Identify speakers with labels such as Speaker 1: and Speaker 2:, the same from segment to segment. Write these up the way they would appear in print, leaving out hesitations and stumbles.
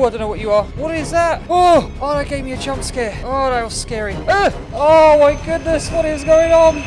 Speaker 1: I don't know what you are. What is that? Oh, that gave me a jump scare. Oh, that was scary. Oh my goodness, what is going on?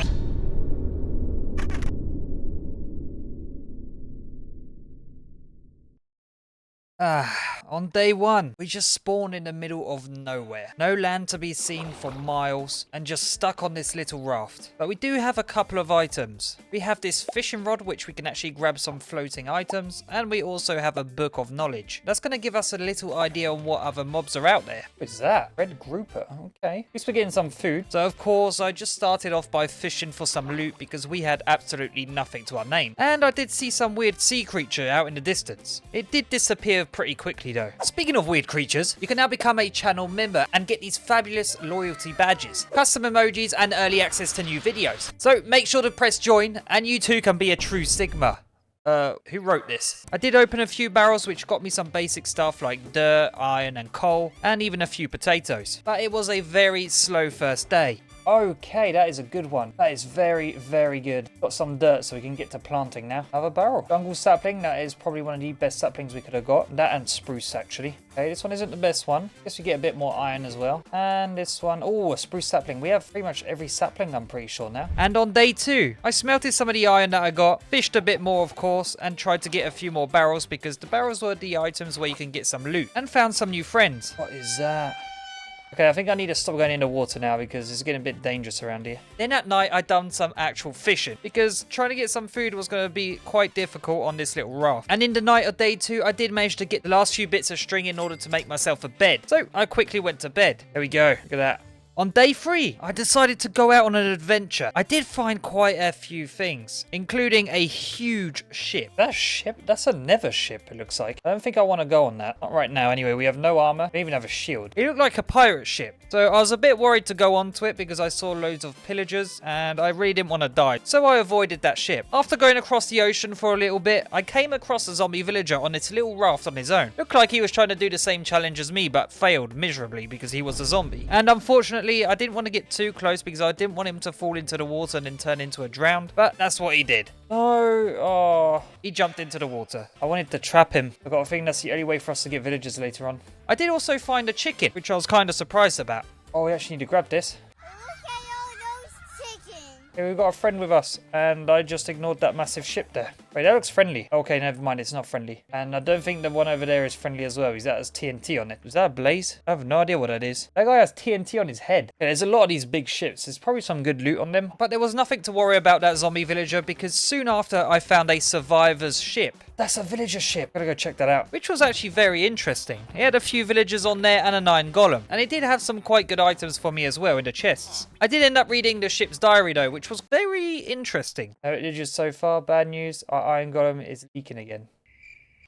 Speaker 1: On day one, we just spawned in the middle of nowhere. No land to be seen for miles and just stuck on this little raft. But we do have a couple of items. We have this fishing rod, which we can actually grab some floating items. And we also have a book of knowledge. That's going to give us a little idea on what other mobs are out there. What is that? Red grouper. Okay. At least we're getting some food. So of course, I just started off by fishing for some loot because we had absolutely nothing to our name. And I did see some weird sea creature out in the distance. It did disappear pretty quickly though. Speaking of weird creatures, you can now become a channel member and get these fabulous loyalty badges, custom emojis and early access to new videos. So make sure to press join and you too can be a true Sigma. Who wrote this? I did open a few barrels which got me some basic stuff like dirt, iron and coal and even a few potatoes. But it was a very slow first day. Okay, that is a good one. That is very, very good. Got some dirt so we can get to planting now. Another barrel. Jungle sapling. That is probably one of the best saplings we could have got. That and spruce, actually. Okay, this one isn't the best one. Guess we get a bit more iron as well. And this one. Oh, a spruce sapling. We have pretty much every sapling, I'm pretty sure now. And on day two, I smelted some of the iron that I got. Fished a bit more, of course. And tried to get a few more barrels because the barrels were the items where you can get some loot. And found some new friends. What is that? Okay, I think I need to stop going into water now because it's getting a bit dangerous around here. Then at night, I done some actual fishing because trying to get some food was going to be quite difficult on this little raft. And in the night of day two, I did manage to get the last few bits of string in order to make myself a bed. So I quickly went to bed. There we go. Look at that. On day three, I decided to go out on an adventure. I did find quite a few things, including a huge ship. That ship? That's a Nether ship, it looks like. I don't think I want to go on that. Not right now, anyway. We have no armor. We even have a shield. It looked like a pirate ship. So I was a bit worried to go onto it because I saw loads of pillagers and I really didn't want to die. So I avoided that ship. After going across the ocean for a little bit, I came across a zombie villager on its little raft on his own. Looked like he was trying to do the same challenge as me, but failed miserably because he was a zombie. And unfortunately, I didn't want to get too close because I didn't want him to fall into the water and then turn into a drowned. But that's what he did. No, he jumped into the water. I wanted to trap him. I got a feeling that's the only way for us to get villagers later on. I did also find a chicken, which I was kind of surprised about. Oh, we actually need to grab this. Okay, we've got a friend with us, and I just ignored that massive ship there. Wait, that looks friendly. Okay, never mind, it's not friendly. And I don't think the one over there is friendly as well. That has TNT on it. Is that a blaze? I have no idea what that is. That guy has TNT on his head. Yeah, there's a lot of these big ships. There's probably some good loot on them. But there was nothing to worry about that zombie villager because soon after I found a survivor's ship. That's a villager ship. Gotta go check that out. Which was actually very interesting. It had a few villagers on there and an iron golem. And it did have some quite good items for me as well in the chests. I did end up reading the ship's diary though, which was very interesting. No villagers so far. Bad news. Our iron golem is leaking again.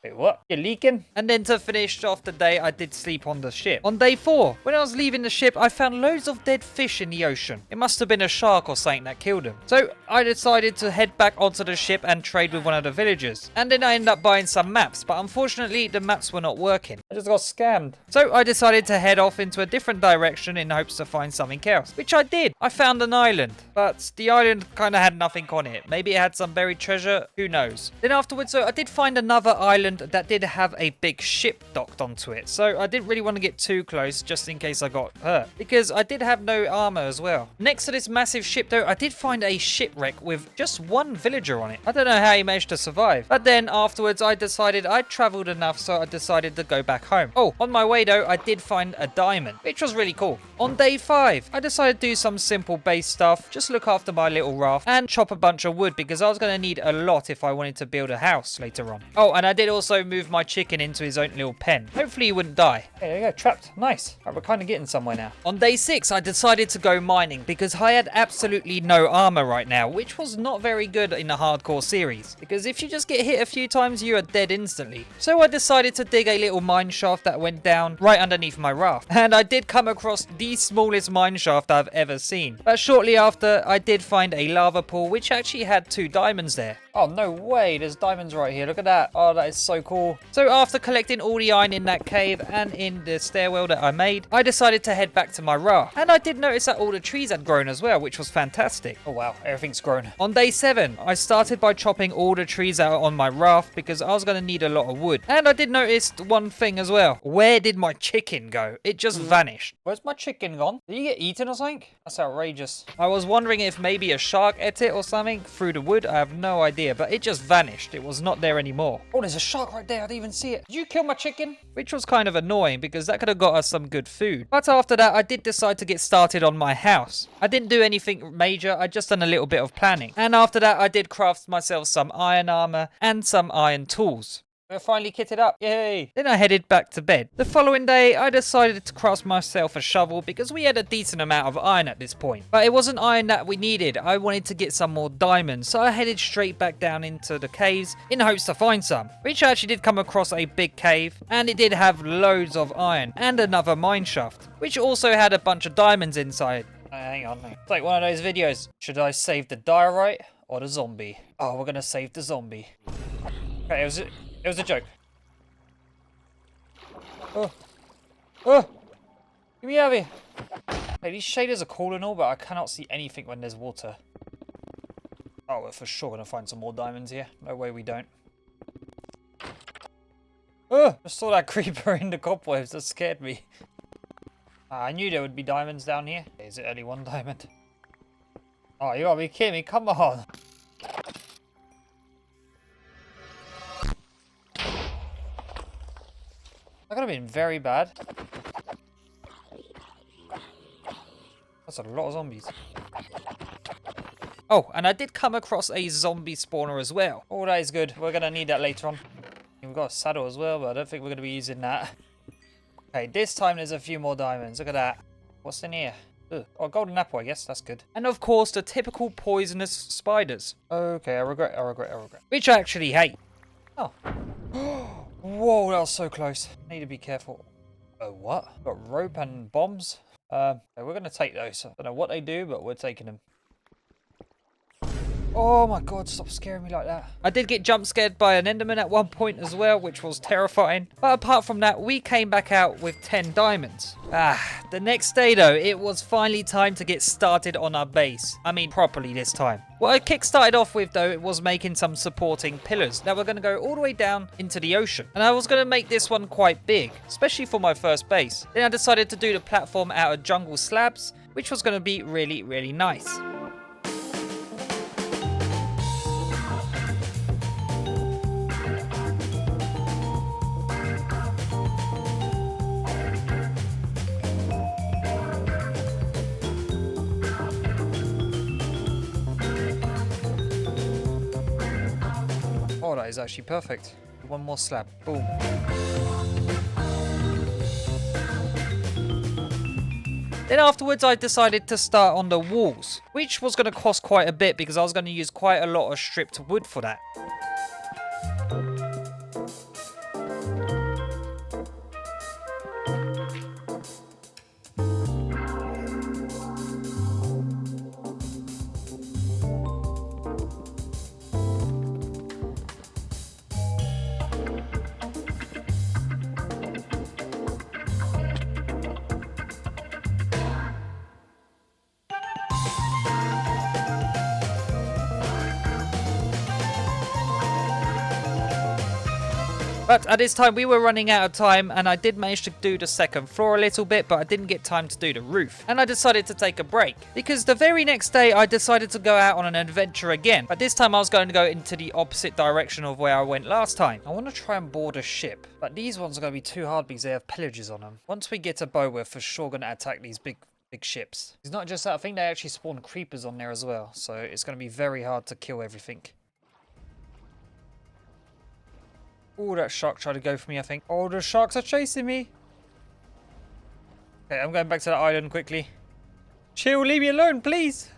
Speaker 1: Wait, what? You're leaking? And then to finish off the day, I did sleep on the ship. On day 4, when I was leaving the ship, I found loads of dead fish in the ocean. It must have been a shark or something that killed them. So I decided to head back onto the ship and trade with one of the villagers. And then I ended up buying some maps, but unfortunately the maps were not working. I just got scammed. So I decided to head off into a different direction in hopes to find something else, which I did. I found an island, but the island kind of had nothing on it. Maybe it had some buried treasure, who knows. Then afterwards, so I did find another island that did have a big ship docked onto it, so I didn't really want to get too close just in case I got hurt because I did have no armor as well. Next to this massive ship though, I did find a shipwreck with just one villager on it. I don't know how he managed to survive, but then afterwards I decided I'd traveled enough, so I decided to go back home. Oh, on my way though, I did find a diamond, which was really cool. On day 5, I decided to do some simple base stuff, just look after my little raft and chop a bunch of wood because I was going to need a lot if I wanted to build a house later on. Oh, and I did also move my chicken into his own little pen. Hopefully he wouldn't die. Hey, there you go, trapped. Nice. Right, we're kind of getting somewhere now. On day 6, I decided to go mining because I had absolutely no armor right now, which was not very good in the hardcore series because if you just get hit a few times, you are dead instantly. So I decided to dig a little mine shaft that went down right underneath my raft. And I did come across the smallest mine shaft I've ever seen. But shortly after, I did find a lava pool which actually had 2 diamonds there. Oh, no way. There's diamonds right here. Look at that. Oh, that is so cool. So after collecting all the iron in that cave and in the stairwell that I made, I decided to head back to my raft. And I did notice that all the trees had grown as well, which was fantastic. Oh, wow. Everything's grown. On day 7, I started by chopping all the trees out on my raft because I was going to need a lot of wood. And I did notice one thing as well. Where did my chicken go? It just vanished. Where's my chicken gone? Did you get eaten or something? That's outrageous. I was wondering if maybe a shark ate it or something through the wood. I have no idea. But it just vanished. It was not there anymore. Oh, there's a shark right there. I didn't even see it. Did you kill my chicken? Which was kind of annoying because that could have got us some good food. But after that, I did decide to get started on my house. I didn't do anything major. I just done a little bit of planning. And after that, I did craft myself some iron armor and some iron tools. We're finally kitted up. Yay! Then I headed back to bed. The following day, I decided to craft myself a shovel because we had a decent amount of iron at this point. But it wasn't iron that we needed. I wanted to get some more diamonds. So I headed straight back down into the caves in hopes to find some. Which I actually did come across a big cave. And it did have loads of iron and another mine shaft. Which also had a bunch of diamonds inside. Hang on. It's like one of those videos. Should I save the diorite or the zombie? Oh, we're going to save the zombie. Okay, it was a joke. Oh. Oh! Get me out of here! Hey, these shaders are cool and all, but I cannot see anything when there's water. Oh, we're for sure going to find some more diamonds here. No way we don't. Oh! I saw that creeper in the cobwebs. That scared me. I knew there would be diamonds down here. Is it only one diamond? Oh, you gotta be kidding me. Come on! That could have been very bad. That's a lot of zombies. Oh, and I did come across a zombie spawner as well. Oh, that is good. We're going to need that later on. We've got a saddle as well, but I don't think we're going to be using that. Okay, this time there's a few more diamonds. Look at that. What's in here? Ugh. Oh, golden apple, I guess. That's good. And of course, the typical poisonous spiders. Okay, I regret. Which I actually hate. Oh. Whoa, that was so close. Need to be careful. Oh, what? Got rope and bombs? Okay, we're going to take those. I don't know what they do, but we're taking them. Oh my god, stop scaring me like that. I did get jump scared by an enderman at one point as well, which was terrifying. But apart from that, we came back out with 10 diamonds. The next day though, it was finally time to get started on our base. I mean, properly this time. What I kick-started off with though, it was making some supporting pillars that were going to go all the way down into the ocean. And I was going to make this one quite big, especially for my first base. Then I decided to do the platform out of jungle slabs, which was going to be really, really nice. Oh, that is actually perfect. One more slab. Boom. Then afterwards, I decided to start on the walls, which was going to cost quite a bit because I was going to use quite a lot of stripped wood for that. But at this time we were running out of time and I did manage to do the second floor a little bit, but I didn't get time to do the roof. And I decided to take a break because the very next day I decided to go out on an adventure again. But this time I was going to go into the opposite direction of where I went last time. I want to try and board a ship, but these ones are going to be too hard because they have pillages on them. Once we get a bow, we're for sure going to attack these big ships. It's not just that, I think they actually spawn creepers on there as well. So it's going to be very hard to kill everything. Oh, that shark tried to go for me, I think. Oh, the sharks are chasing me. Okay, I'm going back to the island quickly. Chill, leave me alone, please.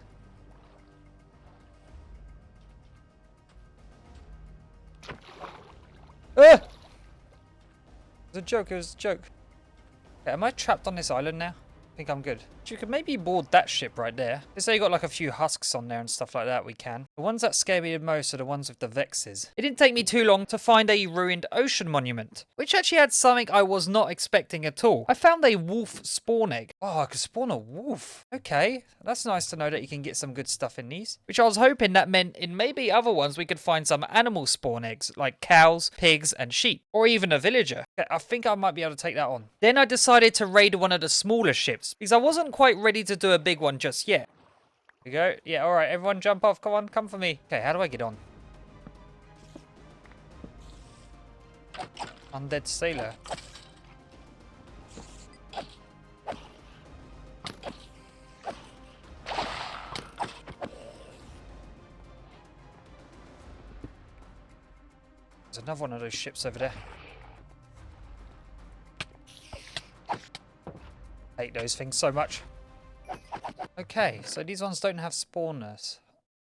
Speaker 1: It was a joke, it was a joke. Okay, am I trapped on this island now? I think I'm good. You could maybe board that ship right there. They say you got like a few husks on there and stuff like that. We can. The ones that scare me the most are the ones with the vexes. It didn't take me too long to find a ruined ocean monument, which actually had something I was not expecting at all. I found a wolf spawn egg. Oh, I could spawn a wolf. Okay, that's nice to know that you can get some good stuff in these. Which I was hoping that meant in maybe other ones we could find some animal spawn eggs like cows, pigs, and sheep, or even a villager. Okay, I think I might be able to take that on. Then I decided to raid one of the smaller ships because I wasn't quite ready to do a big one just yet. Here we go. Yeah, all right, everyone jump off. Come on, come for me. Okay, how do I get on? Undead sailor. There's another one of those ships over there. I hate those things so much. Okay, so these ones don't have spawners.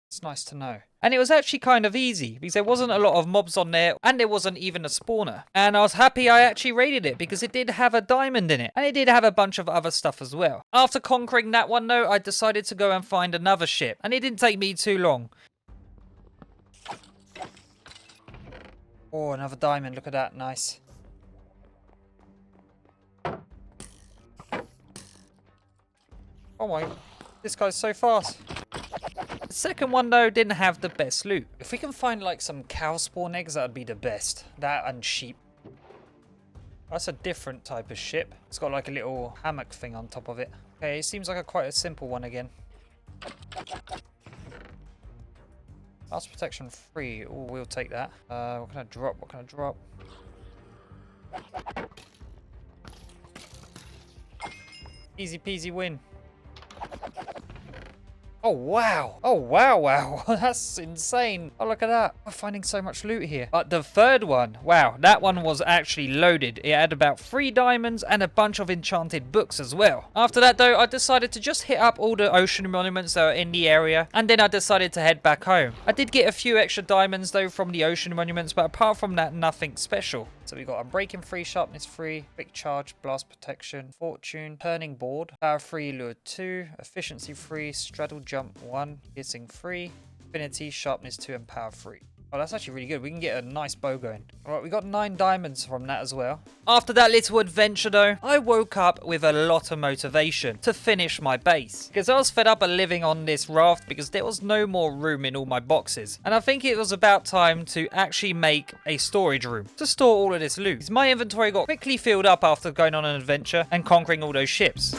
Speaker 1: It's nice to know. And it was actually kind of easy because there wasn't a lot of mobs on there and there wasn't even a spawner. And I was happy I actually raided it because it did have a diamond in it. And it did have a bunch of other stuff as well. After conquering that one though, I decided to go and find another ship. And it didn't take me too long. Oh, another diamond. Look at that. Nice. Oh my, this guy's so fast. The second one though didn't have the best loot. If we can find like some cow spawn eggs, that would be the best. That and sheep. That's a different type of ship. It's got like a little hammock thing on top of it. Okay, it seems like quite a simple one again. Blast protection 3. Oh, we'll take that. What can I drop? What can I drop? Easy peasy win. Oh, wow. Oh, wow, wow. That's insane. Oh, look at that. We're finding so much loot here. But the third one, wow, that one was actually loaded. It had about 3 diamonds and a bunch of enchanted books as well. After that, though, I decided to just hit up all the ocean monuments that are in the area. And then I decided to head back home. I did get a few extra diamonds, though, from the ocean monuments. But apart from that, nothing special. So we got Unbreaking 3, Sharpness 3, Quick Charge, Blast Protection, Fortune, Turning Board, Power 3, Lure 2, Efficiency 3, Straddle Jump 1, Piercing 3, Affinity, Sharpness 2, and Power 3. Oh, that's actually really good. We can get a nice bow going. Alright, we got 9 diamonds from that as well. After that little adventure though, I woke up with a lot of motivation to finish my base. Because I was fed up of living on this raft because there was no more room in all my boxes. And I think it was about time to actually make a storage room to store all of this loot. Because my inventory got quickly filled up after going on an adventure and conquering all those ships.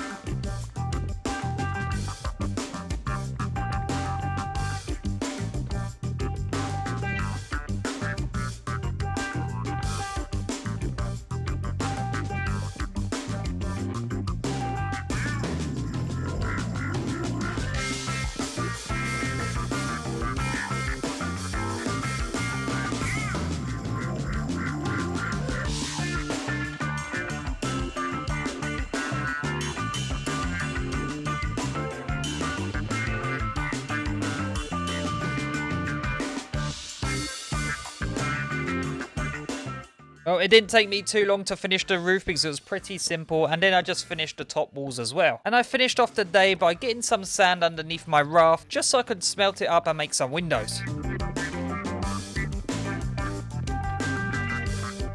Speaker 1: Well, it didn't take me too long to finish the roof because it was pretty simple, and then I just finished the top walls as well. And I finished off the day by getting some sand underneath my raft just so I could smelt it up and make some windows.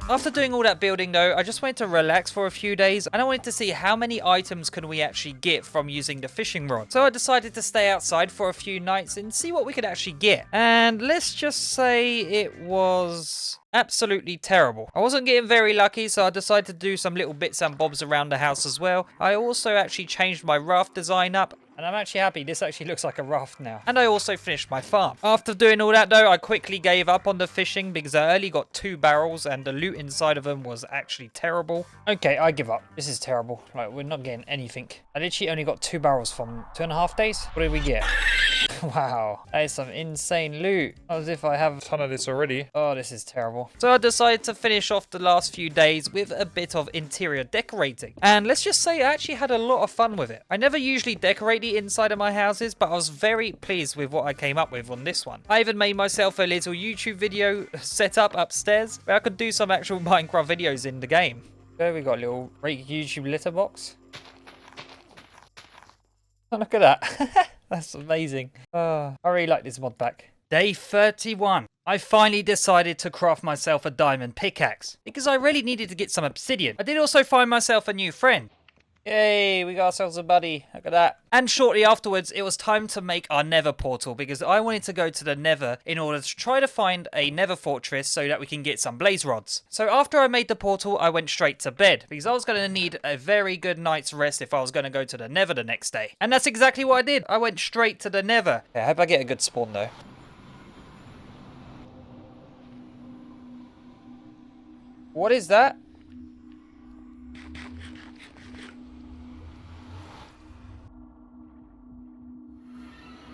Speaker 1: After doing all that building though, I just wanted to relax for a few days and I wanted to see how many items can we actually get from using the fishing rod. So I decided to stay outside for a few nights and see what we could actually get. And let's just say it was absolutely terrible. I wasn't getting very lucky, so I decided to do some little bits and bobs around the house as well. I also actually changed my raft design up. And I'm actually happy, this actually looks like a raft now. And I also finished my farm. After doing all that though, I quickly gave up on the fishing because I only got 2 barrels and the loot inside of them was actually terrible. Okay, I give up. This is terrible. Like, we're not getting anything. I literally only got 2 barrels from 2.5 days. What did we get? Wow, that is some insane loot. As if I have a ton of this already. Oh, this is terrible. So I decided to finish off the last few days with a bit of interior decorating. And let's just say I actually had a lot of fun with it. I never usually decorate the inside of my houses, but I was very pleased with what I came up with on this one. I even made myself a little YouTube video set up upstairs where I could do some actual Minecraft videos in the game. There we got a little great YouTube litter box. Oh, look at that. That's amazing. Oh, I really like this mod pack. Day 31. I finally decided to craft myself a diamond pickaxe because I really needed to get some obsidian. I did also find myself a new friend. Yay, we got ourselves a buddy. Look at that. And shortly afterwards, it was time to make our Nether portal because I wanted to go to the Nether in order to try to find a Nether fortress so that we can get some blaze rods. So after I made the portal, I went straight to bed because I was going to need a very good night's rest if I was going to go to the Nether the next day. And that's exactly what I did. I went straight to the Nether. Yeah, I hope I get a good spawn though. What is that?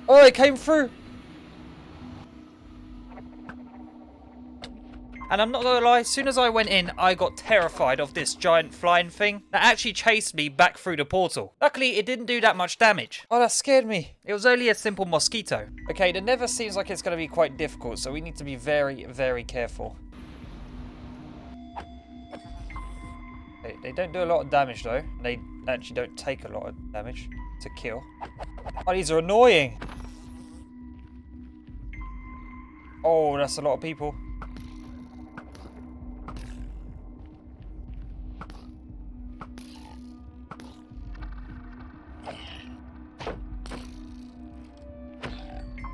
Speaker 1: Oh, it came through. And I'm not gonna lie, as soon as I went in, I got terrified of this giant flying thing that actually chased me back through the portal. Luckily, it didn't do that much damage. Oh, that scared me. It was only a simple mosquito. Okay, the Nether seems like it's gonna be quite difficult, so we need to be very, very careful. They don't do a lot of damage though. They actually don't take a lot of damage to kill. Oh, these are annoying. Oh, that's a lot of people.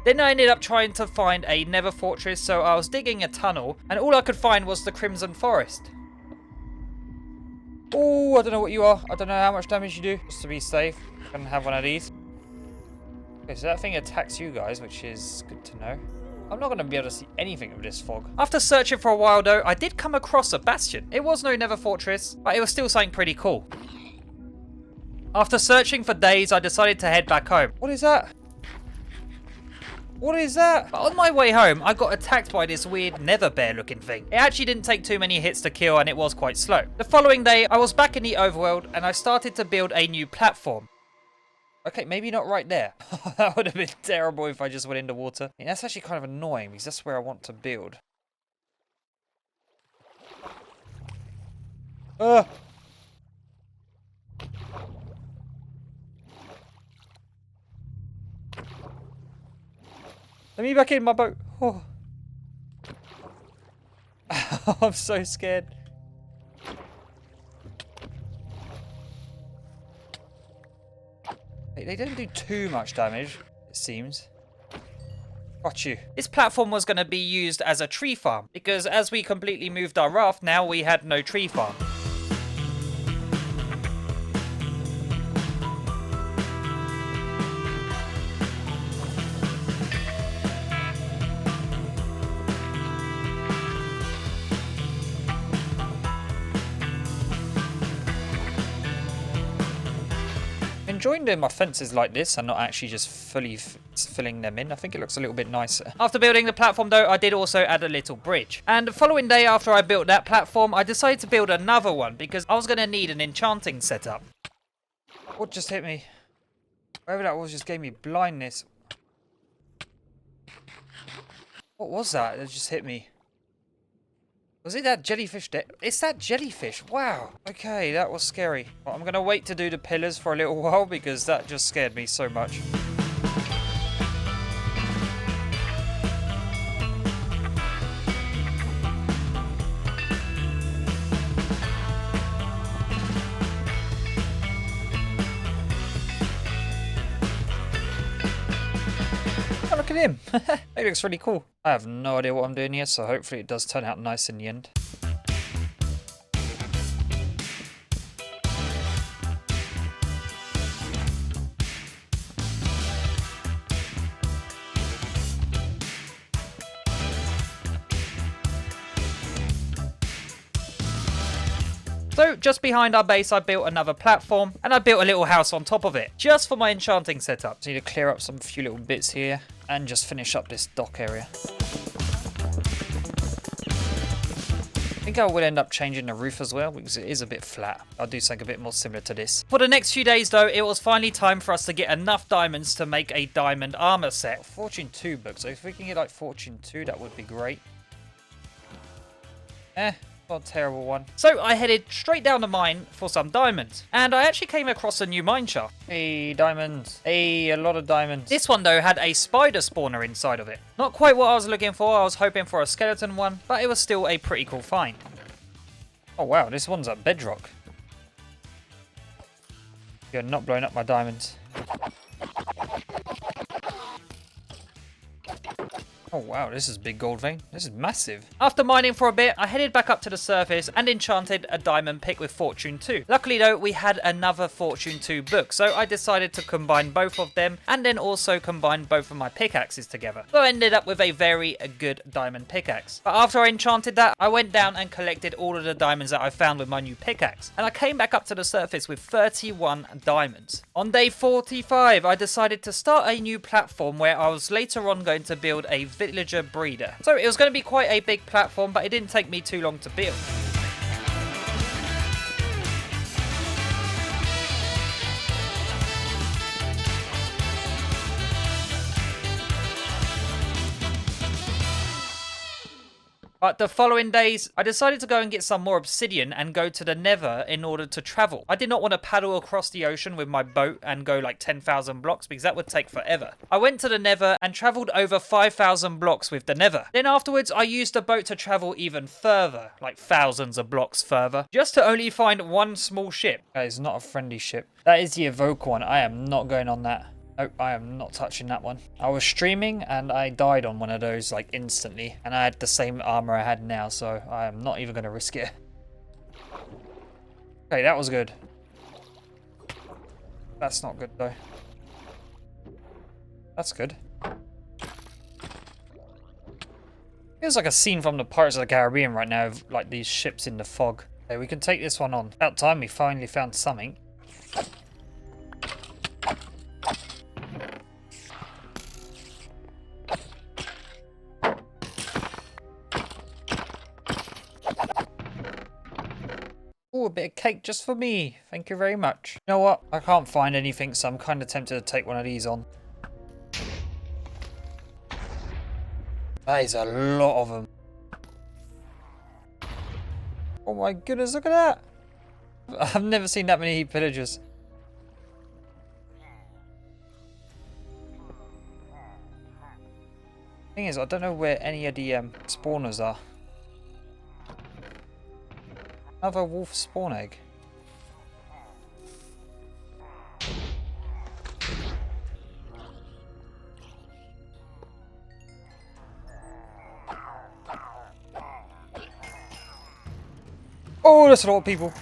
Speaker 1: Then I ended up trying to find a Nether fortress, so I was digging a tunnel, and all I could find was the Crimson Forest. Oh, I don't know what you are. I don't know how much damage you do. Just to be safe, I'm gonna have one of these. Okay, so that thing attacks you guys, which is good to know. I'm not going to be able to see anything with this fog. After searching for a while though, I did come across a bastion. It was no Nether fortress, but it was still something pretty cool. After searching for days, I decided to head back home. What is that? What is that? But on my way home, I got attacked by this weird Nether bear looking thing. It actually didn't take too many hits to kill and it was quite slow. The following day, I was back in the overworld and I started to build a new platform. Okay, maybe not right there. That would have been terrible if I just went into water. I mean, that's actually kind of annoying because that's where I want to build. Let me back in my boat. Oh. I'm so scared. They don't do too much damage, it seems. Got you. This platform was going to be used as a tree farm, because as we completely moved our raft, now we had no tree farm. Enjoying doing my fences like this and not actually just fully filling them in. I think it looks a little bit nicer. After building the platform though, I did also add a little bridge. And the following day after I built that platform, I decided to build another one because I was going to need an enchanting setup. What just hit me? Whatever that was just gave me blindness. What was that? That just hit me. Was it that jellyfish? It's that jellyfish. Wow. Okay, that was scary. Well, I'm going to wait to do the pillars for a little while because that just scared me so much. Oh, look at him. He looks really cool. I have no idea what I'm doing here, so hopefully it does turn out nice in the end. So, just behind our base, I built another platform, and I built a little house on top of it, just for my enchanting setup. So, I need to clear up some few little bits here, and just finish up this dock area. I think I will end up changing the roof as well, because it is a bit flat. I'll do something a bit more similar to this. For the next few days, though, it was finally time for us to get enough diamonds to make a diamond armor set. Fortune 2 book, so if we can get like Fortune 2, that would be great. What a terrible one. So I headed straight down the mine for some diamonds. And I actually came across a new mine shaft. Hey, diamonds. Hey, a lot of diamonds. This one, though, had a spider spawner inside of it. Not quite what I was looking for. I was hoping for a skeleton one, but it was still a pretty cool find. Oh, wow. This one's at bedrock. You're not blowing up my diamonds. Oh wow, this is a big gold vein. This is massive. After mining for a bit, I headed back up to the surface and enchanted a diamond pick with Fortune 2. Luckily though, we had another Fortune 2 book, so I decided to combine both of them and then also combine both of my pickaxes together. So I ended up with a very good diamond pickaxe. But after I enchanted that, I went down and collected all of the diamonds that I found with my new pickaxe. And I came back up to the surface with 31 diamonds. On day 45, I decided to start a new platform where I was later on going to build a villager breeder. So it was going to be quite a big platform, but it didn't take me too long to build. But the following days, I decided to go and get some more obsidian and go to the Nether in order to travel. I did not want to paddle across the ocean with my boat and go like 10,000 blocks because that would take forever. I went to the Nether and travelled over 5,000 blocks with the Nether. Then afterwards, I used the boat to travel even further, like thousands of blocks further, just to only find one small ship. That is not a friendly ship. That is the Evoke one. I am not going on that. Nope, I am not touching that one. I was streaming and I died on one of those like instantly. And I had the same armor I had now, so I am not even going to risk it. Okay, that was good. That's not good though. That's good. Feels like a scene from the Pirates of the Caribbean right now, of like these ships in the fog. Okay, we can take this one on. About time we finally found something. Oh, a bit of cake just for me. Thank you very much. You know what? I can't find anything, so I'm kind of tempted to take one of these on. That is a lot of them. Oh my goodness, look at that. I've never seen that many pillagers. Thing is, I don't know where any of the spawners are. Another wolf spawn egg. Oh, that's a lot of people.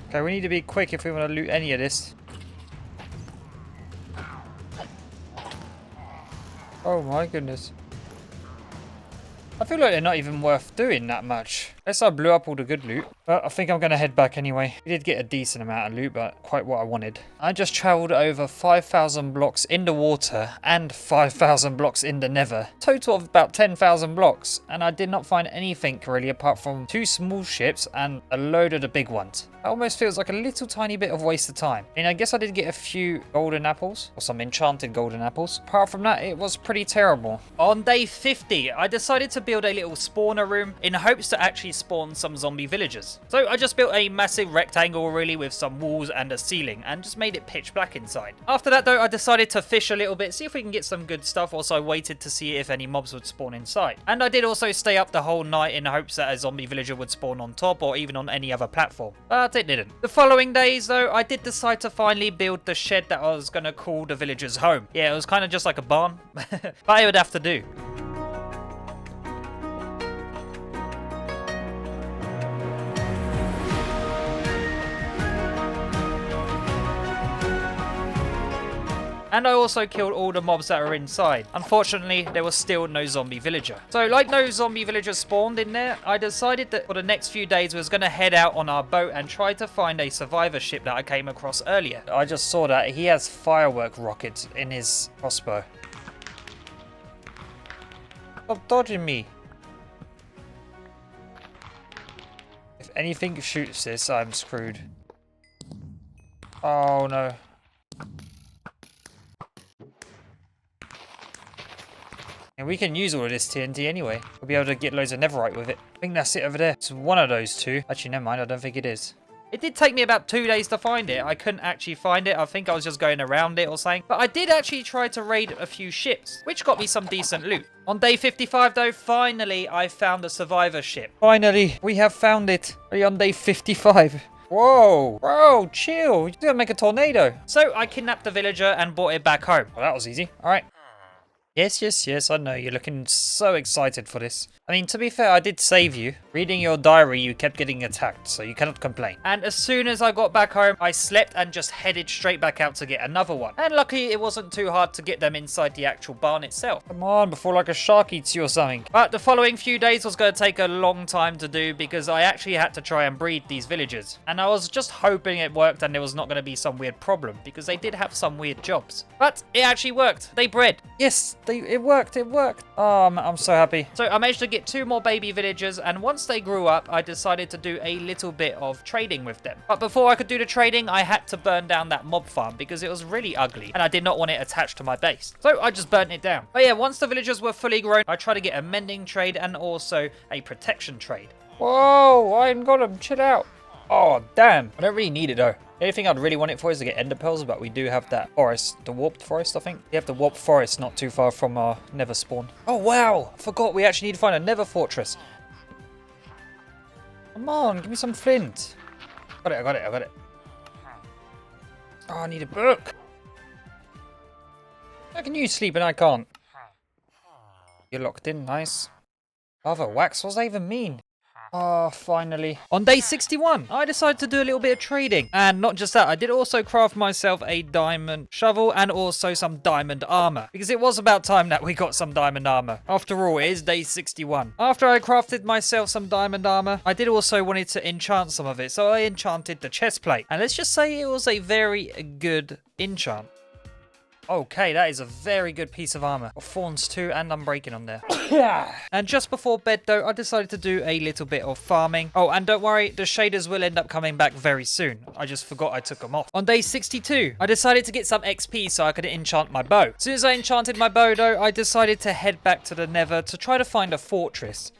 Speaker 1: Okay, we need to be quick if we want to loot any of this. Oh my goodness. I feel like they're not even worth doing that much. Unless I blew up all the good loot. But I think I'm going to head back anyway. We did get a decent amount of loot, but quite what I wanted. I just travelled over 5,000 blocks in the water and 5,000 blocks in the Nether. Total of about 10,000 blocks. And I did not find anything really apart from 2 small ships and a load of the big ones. It almost feels like a little tiny bit of waste of time. I mean, I guess I did get a few golden apples. Or some enchanted golden apples. Apart from that, it was pretty terrible. On day 50, I decided to build a little spawner room in hopes to actually spawn some zombie villagers. So I just built a massive rectangle really with some walls and a ceiling and just made it pitch black inside. After that though, I decided to fish a little bit, see if we can get some good stuff, whilst I waited to see if any mobs would spawn inside. And I did also stay up the whole night in hopes that a zombie villager would spawn on top or even on any other platform. But it didn't. The following days though, I did decide to finally build the shed that I was going to call the villagers' home. Yeah, it was kind of just like a barn, but it would have to do. And I also killed all the mobs that are inside. Unfortunately, there was still no zombie villager. So like no zombie villagers spawned in there, I decided that for the next few days we was going to head out on our boat and try to find a survivor ship that I came across earlier. I just saw that he has firework rockets in his crossbow. Stop dodging me. If anything shoots this, I'm screwed. Oh no. And we can use all of this TNT anyway. We'll be able to get loads of Netherite with it. I think that's it over there. It's one of those two. Actually, never mind. I don't think it is. It did take me about 2 days to find it. I couldn't actually find it. I think I was just going around it or something. But I did actually try to raid a few ships, which got me some decent loot. On day 55 though, finally I found a survivor ship. Finally, we have found it. We're on day 55. Whoa, bro, chill. You're gonna make a tornado. So I kidnapped the villager and brought it back home. Well, that was easy. All right. Yes, I know. You're looking so excited for this. I mean, to be fair, I did save you. Reading your diary, you kept getting attacked, so you cannot complain. And as soon as I got back home, I slept and just headed straight back out to get another one. And luckily, it wasn't too hard to get them inside the actual barn itself. Come on, before like a shark eats you or something. But the following few days was going to take a long time to do because I actually had to try and breed these villagers. And I was just hoping it worked and there was not going to be some weird problem because they did have some weird jobs. But it actually worked. They bred. Yes, it worked. Oh, I'm so happy. So I managed to get 2 more baby villagers, and once they grew up, I decided to do a little bit of trading with them. But before I could do the trading, I had to burn down that mob farm because it was really ugly, and I did not want it attached to my base. So I just burnt it down. But yeah, once the villagers were fully grown, I tried to get a mending trade and also a protection trade. Whoa, I ain't got them. Chill out. Oh, damn. I don't really need it, though. The only thing I'd really want it for is to get ender pearls, but we do have that forest, the warped forest, I think. We have the warped forest not too far from our Nether spawn. Oh, wow. I forgot we actually need to find a Nether fortress. Come on, give me some flint. I got it. Oh, I need a book. How can you sleep and I can't? You're locked in, nice. Lava wax, what does that even mean? Oh, finally. On day 61, I decided to do a little bit of trading. And not just that, I did also craft myself a diamond shovel and also some diamond armor. Because it was about time that we got some diamond armor. After all, it is day 61. After I crafted myself some diamond armor, I did also wanted to enchant some of it. So I enchanted the chest plate. And let's just say it was a very good enchant. Okay, that is a very good piece of armor. Got thorns too, and unbreaking on there. And just before bed, though, I decided to do a little bit of farming. Oh, and don't worry, the shaders will end up coming back very soon. I just forgot I took them off. On day 62, I decided to get some XP so I could enchant my bow. As soon as I enchanted my bow, though, I decided to head back to the Nether to try to find a fortress.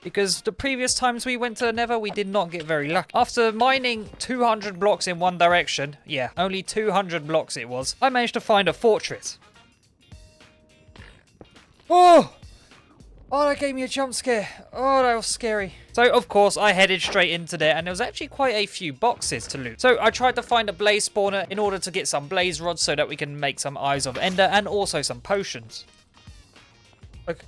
Speaker 1: Because the previous times we went to the Nether, we did not get very lucky. After mining 200 blocks in one direction, yeah, only 200 blocks it was, I managed to find a fortress. Oh, that gave me a jump scare. Oh, that was scary. So, of course, I headed straight into there, and there was actually quite a few boxes to loot. So, I tried to find a blaze spawner in order to get some blaze rods so that we can make some eyes of ender and also some potions. Okay.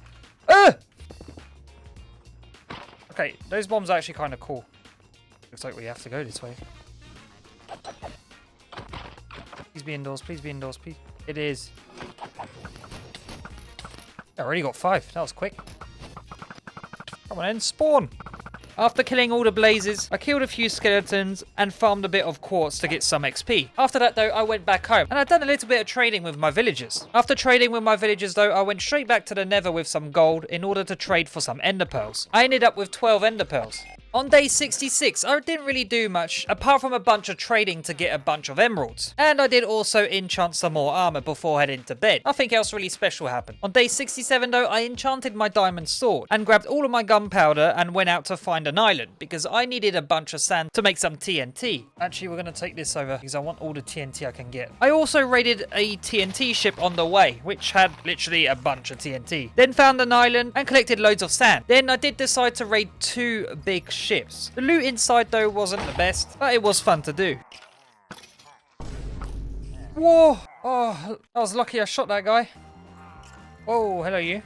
Speaker 1: Okay, those bombs are actually kind of cool. Looks like we have to go this way. Please be indoors, please. It is. I already got 5. That was quick. Come on in, spawn. After killing all the blazes, I killed a few skeletons and farmed a bit of quartz to get some XP. After that though, I went back home and I'd done a little bit of trading with my villagers. After trading with my villagers though, I went straight back to the Nether with some gold in order to trade for some ender pearls. I ended up with 12 ender pearls. On day 66, I didn't really do much, apart from a bunch of trading to get a bunch of emeralds. And I did also enchant some more armor before heading to bed. Nothing else really special happened. On day 67 though, I enchanted my diamond sword and grabbed all of my gunpowder and went out to find an island because I needed a bunch of sand to make some TNT. Actually, we're going to take this over because I want all the TNT I can get. I also raided a TNT ship on the way, which had literally a bunch of TNT. Then found an island and collected loads of sand. Then I did decide to raid 2 big ships. The loot inside though wasn't the best, but it was fun to do. Whoa! Oh, I was lucky I shot that guy. Whoa, hello you.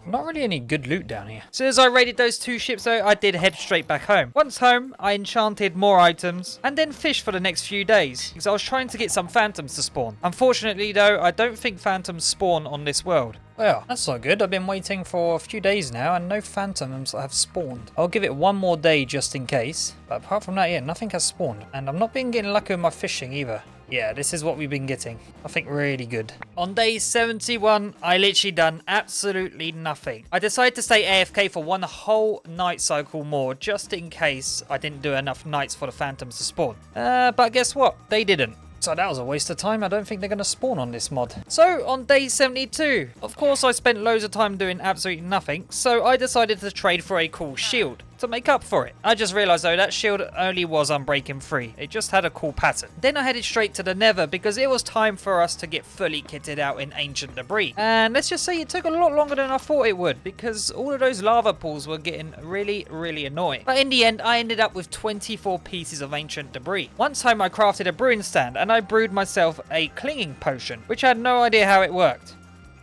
Speaker 1: Not really any good loot down here. As soon as I raided those 2 ships though, I did head straight back home. Once home, I enchanted more items and then fished for the next few days because I was trying to get some phantoms to spawn. Unfortunately though, I don't think phantoms spawn on this world. Well, that's not good. I've been waiting for a few days now and no phantoms have spawned. I'll give it 1 more day just in case. But apart from that, yeah, nothing has spawned. And I'm not been getting lucky with my fishing either. Yeah, this is what we've been getting. I think really good. On day 71, I literally done absolutely nothing. I decided to stay AFK for one whole night cycle more, just in case I didn't do enough nights for the phantoms to spawn. But guess what? They didn't. So that was a waste of time. I don't think they're going to spawn on this mod. So on day 72, of course I spent loads of time doing absolutely nothing. So I decided to trade for a cool shield to make up for it. I just realized though that shield only was Unbreaking 3. It just had a cool pattern. Then I headed straight to the Nether because it was time for us to get fully kitted out in ancient debris. And let's just say it took a lot longer than I thought it would because all of those lava pools were getting really annoying. But in the end, I ended up with 24 pieces of ancient debris. One time I crafted a brewing stand and I brewed myself a clinging potion, which I had no idea how it worked.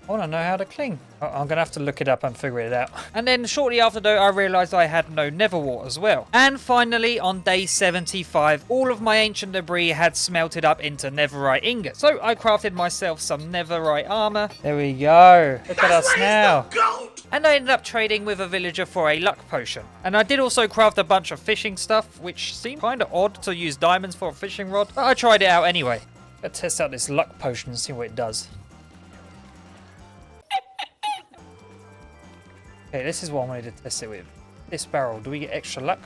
Speaker 1: I want to know how to cling. I'm going to have to look it up and figure it out. And then shortly after though, I realised I had no nether wart as well. And finally, on day 75, all of my ancient debris had smelted up into netherite ingots. So I crafted myself some netherite armour. There we go. Look at us now. And I ended up trading with a villager for a luck potion. And I did also craft a bunch of fishing stuff, which seemed kind of odd to use diamonds for a fishing rod. But I tried it out anyway. Let's test out this luck potion and see what it does. Okay, this is what I wanted to test it with. This barrel, do we get extra luck?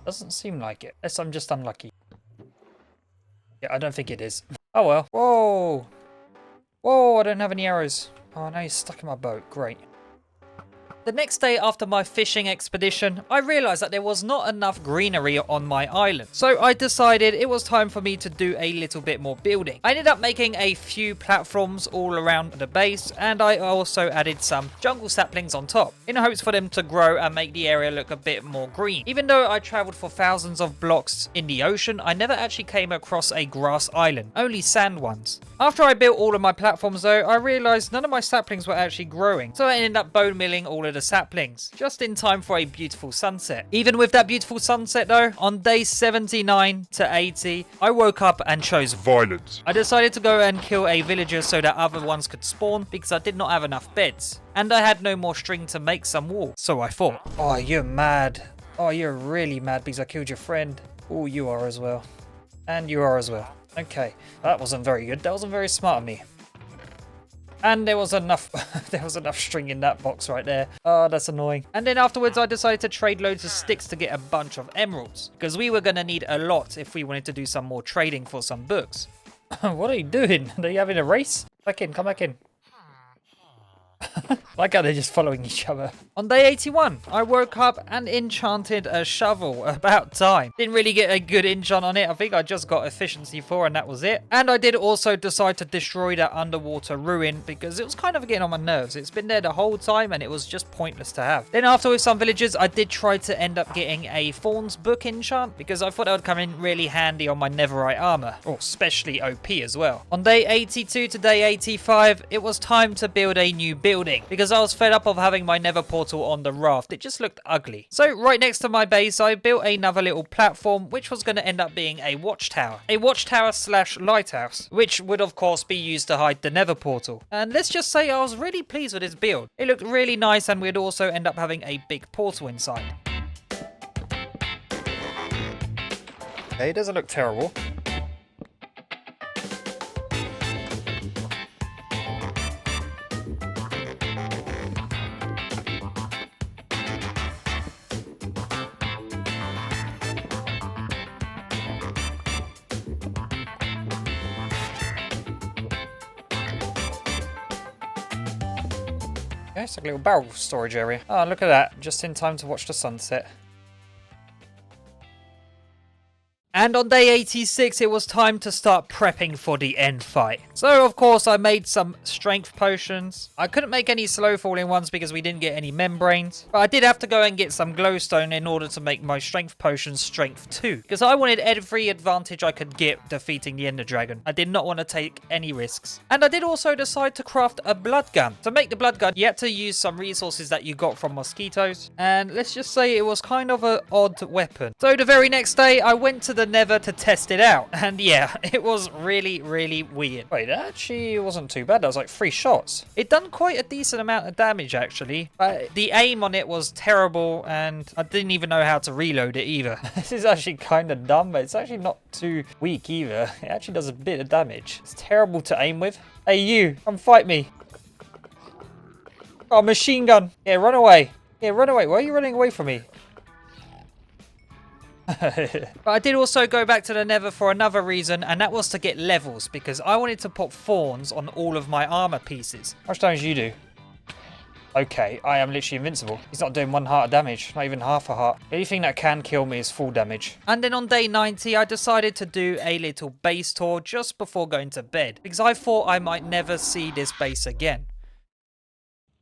Speaker 1: Doesn't seem like it. Unless I'm just unlucky. Yeah, I don't think it is. Oh well. Whoa! Whoa, I don't have any arrows. Oh, now he's stuck in my boat. Great. The next day after my fishing expedition, I realised that there was not enough greenery on my island. So I decided it was time for me to do a little bit more building. I ended up making a few platforms all around the base, and I also added some jungle saplings on top, in hopes for them to grow and make the area look a bit more green. Even though I travelled for thousands of blocks in the ocean, I never actually came across a grass island, only sand ones. After I built all of my platforms though, I realised none of my saplings were actually growing, so I ended up bone milling all of the saplings, just in time for a beautiful sunset. Even with that beautiful sunset though, on day 79 to 80, I woke up and chose violence. I decided to go and kill a villager so that other ones could spawn, because I did not have enough beds. And I had no more string to make some wool, so I thought, oh, you're mad. Oh, you're really mad because I killed your friend. Oh, you are as well. And you are as well. Okay, that wasn't very good. That wasn't very smart of me. And there was enough string in that box right there. Oh, that's annoying. And then afterwards, I decided to trade loads of sticks to get a bunch of emeralds, because we were going to need a lot if we wanted to do some more trading for some books. What are you doing? Are you having a race? Back in, come back in. Like how they're just following each other. On day 81, I woke up and enchanted a shovel. About time. Didn't really get a good enchant on it. I think I just got efficiency 4 and that was it. And I did also decide to destroy that underwater ruin because it was kind of getting on my nerves. It's been there the whole time and it was just pointless to have. Then after with some villagers, I did try to end up getting a Thorns book enchant because I thought that would come in really handy on my netherite armor. Or especially OP as well. On day 82 to day 85, it was time to build a new building because I was fed up of having my nether portal on the raft. It just looked ugly. So right next to my base, I built another little platform, which was going to end up being a watchtower. A watchtower slash lighthouse, which would of course be used to hide the nether portal. And let's just say I was really pleased with this build. It looked really nice and we'd also end up having a big portal inside. Okay, it doesn't look terrible. Okay, it's like a little barrel storage area. Oh, look at that. Just in time to watch the sunset. And on day 86, it was time to start prepping for the end fight. So, of course, I made some strength potions. I couldn't make any slow falling ones because we didn't get any membranes. But I did have to go and get some glowstone in order to make my strength potions strength 2. Because I wanted every advantage I could get defeating the ender dragon. I did not want to take any risks. And I did also decide to craft a blood gun. To make the blood gun, you had to use some resources that you got from mosquitoes. And let's just say it was kind of an odd weapon. So the very next day, I went to the Nether to test it out. And yeah, it was really, really weird. Wait, that actually wasn't too bad. That was like 3 shots. It done quite a decent amount of damage, actually. But the aim on it was terrible, and I didn't even know how to reload it either. This is actually kind of dumb, but it's actually not too weak either. It actually does a bit of damage. It's terrible to aim with. Hey, you, come fight me. Oh, machine gun. Yeah, run away. Yeah, run away. Why are you running away from me? But I did also go back to the Nether for another reason, and that was to get levels, because I wanted to put thorns on all of my armor pieces. How much damage do you do? Okay, I am literally invincible. He's not doing 1 heart of damage, not even half a heart. The only thing that can kill me is full damage. And then on day 90, I decided to do a little base tour just before going to bed, because I thought I might never see this base again.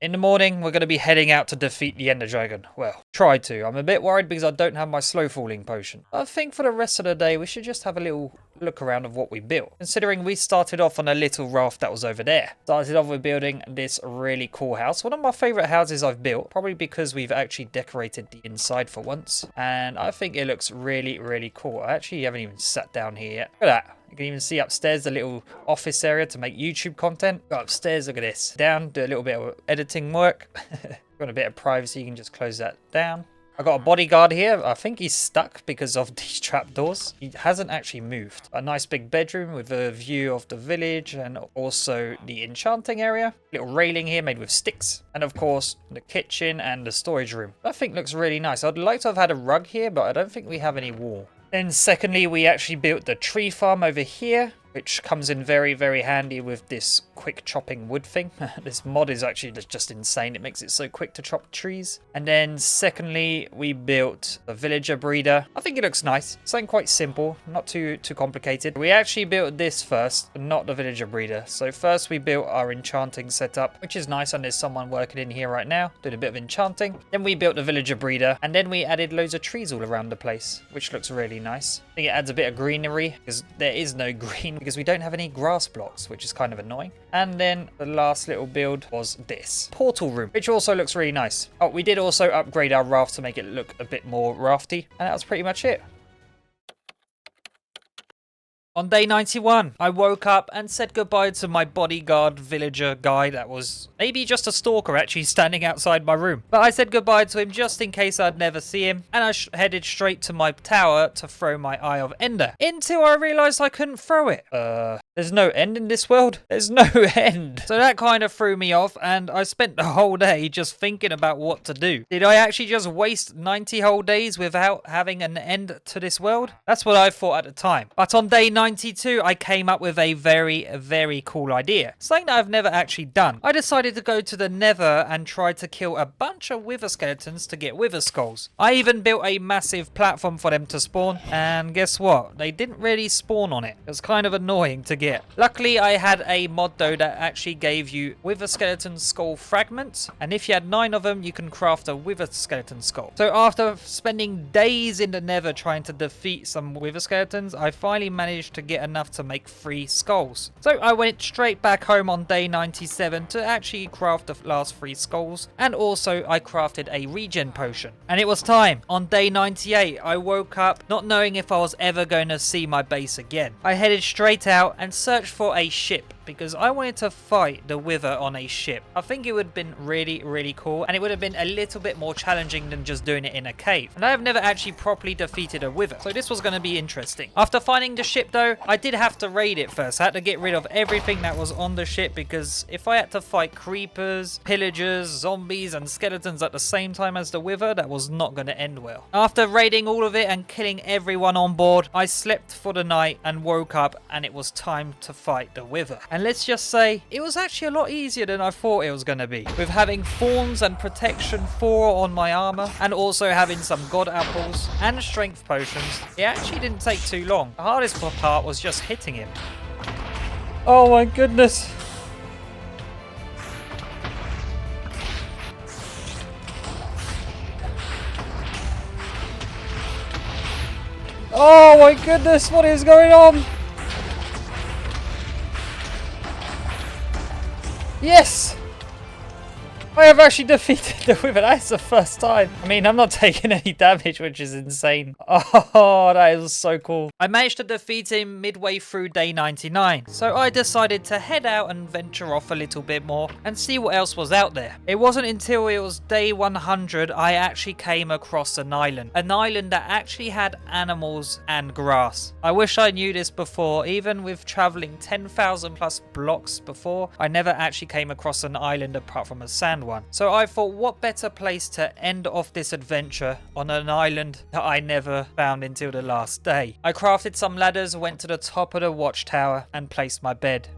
Speaker 1: In the morning, we're going to be heading out to defeat the Ender Dragon. Well, try to. I'm a bit worried because I don't have my slow falling potion. I think for the rest of the day, we should just have a little look around of what we built. Considering we started off on a little raft that was over there. Started off with building this really cool house. One of my favourite houses I've built. Probably because we've actually decorated the inside for once. And I think it looks really, really cool. I actually haven't even sat down here yet. Look at that. You can even see upstairs the little office area to make YouTube content. Go upstairs, look at this. Down, do a little bit of editing work. If you want a bit of privacy, you can just close that down. I got a bodyguard here. I think he's stuck because of these trapdoors. He hasn't actually moved. A nice big bedroom with a view of the village and also the enchanting area. Little railing here made with sticks. And of course, the kitchen and the storage room. I think looks really nice. I'd like to have had a rug here, but I don't think we have any wall. Then secondly, we actually built the tree farm over here, which comes in very, very handy with this quick chopping wood thing. This mod is actually just insane. It makes it so quick to chop trees. And then secondly, we built a villager breeder. I think it looks nice. Something quite simple, not too complicated. We actually built this first, not the villager breeder. So first we built our enchanting setup, which is nice, and there's someone working in here right now, doing a bit of enchanting. Then we built the villager breeder, and then we added loads of trees all around the place, which looks really nice. I think it adds a bit of greenery, because there is no green, because we don't have any grass blocks, which is kind of annoying. And then the last little build was this portal room, which also looks really nice. Oh, we did also upgrade our raft to make it look a bit more rafty, and that was pretty much it. On day 91, I woke up and said goodbye to my bodyguard villager guy that was maybe just a stalker actually standing outside my room. But I said goodbye to him just in case I'd never see him, and I headed straight to my tower to throw my Eye of Ender, until I realised I couldn't throw it. There's no end in this world? There's no end. So that kind of threw me off, and I spent the whole day just thinking about what to do. Did I actually just waste 90 whole days without having an end to this world? That's what I thought at the time. But on day 92, I came up with a very, very cool idea. Something that I've never actually done. I decided to go to the Nether and try to kill a bunch of wither skeletons to get wither skulls. I even built a massive platform for them to spawn, and guess what? They didn't really spawn on it. It was kind of annoying to get. Luckily, I had a mod though that actually gave you wither skeleton skull fragments, and if you had 9 of them, you can craft a wither skeleton skull. So after spending days in the Nether trying to defeat some wither skeletons, I finally managed to get enough to make 3 skulls. So I went straight back home on day 97 to actually craft the last 3 skulls, and also I crafted a regen potion. And it was time. On day 98, I woke up not knowing if I was ever going to see my base again. I headed straight out and searched for a ship, because I wanted to fight the wither on a ship. I think it would have been really, really cool, and it would have been a little bit more challenging than just doing it in a cave. And I have never actually properly defeated a wither, so this was going to be interesting. After finding the ship though, I did have to raid it first. I had to get rid of everything that was on the ship, because if I had to fight creepers, pillagers, zombies and skeletons at the same time as the wither, that was not going to end well. After raiding all of it and killing everyone on board, I slept for the night and woke up, and it was time to fight the wither. And let's just say, it was actually a lot easier than I thought it was going to be. With having thorns and protection 4 on my armor, and also having some god apples and strength potions, it actually didn't take too long. The hardest part was just hitting him. Oh my goodness. Oh my goodness, what is going on? Yes! I have actually defeated the Wither. That's the first time. I mean, I'm not taking any damage, which is insane. Oh, that is so cool. I managed to defeat him midway through day 99. So I decided to head out and venture off a little bit more and see what else was out there. It wasn't until it was day 100 I actually came across an island. An island that actually had animals and grass. I wish I knew this before. Even with traveling 10,000 plus blocks before, I never actually came across an island apart from a sand one. So I thought, what better place to end off this adventure on an island that I never found until the last day. I crafted some ladders, went to the top of the watchtower and placed my bed.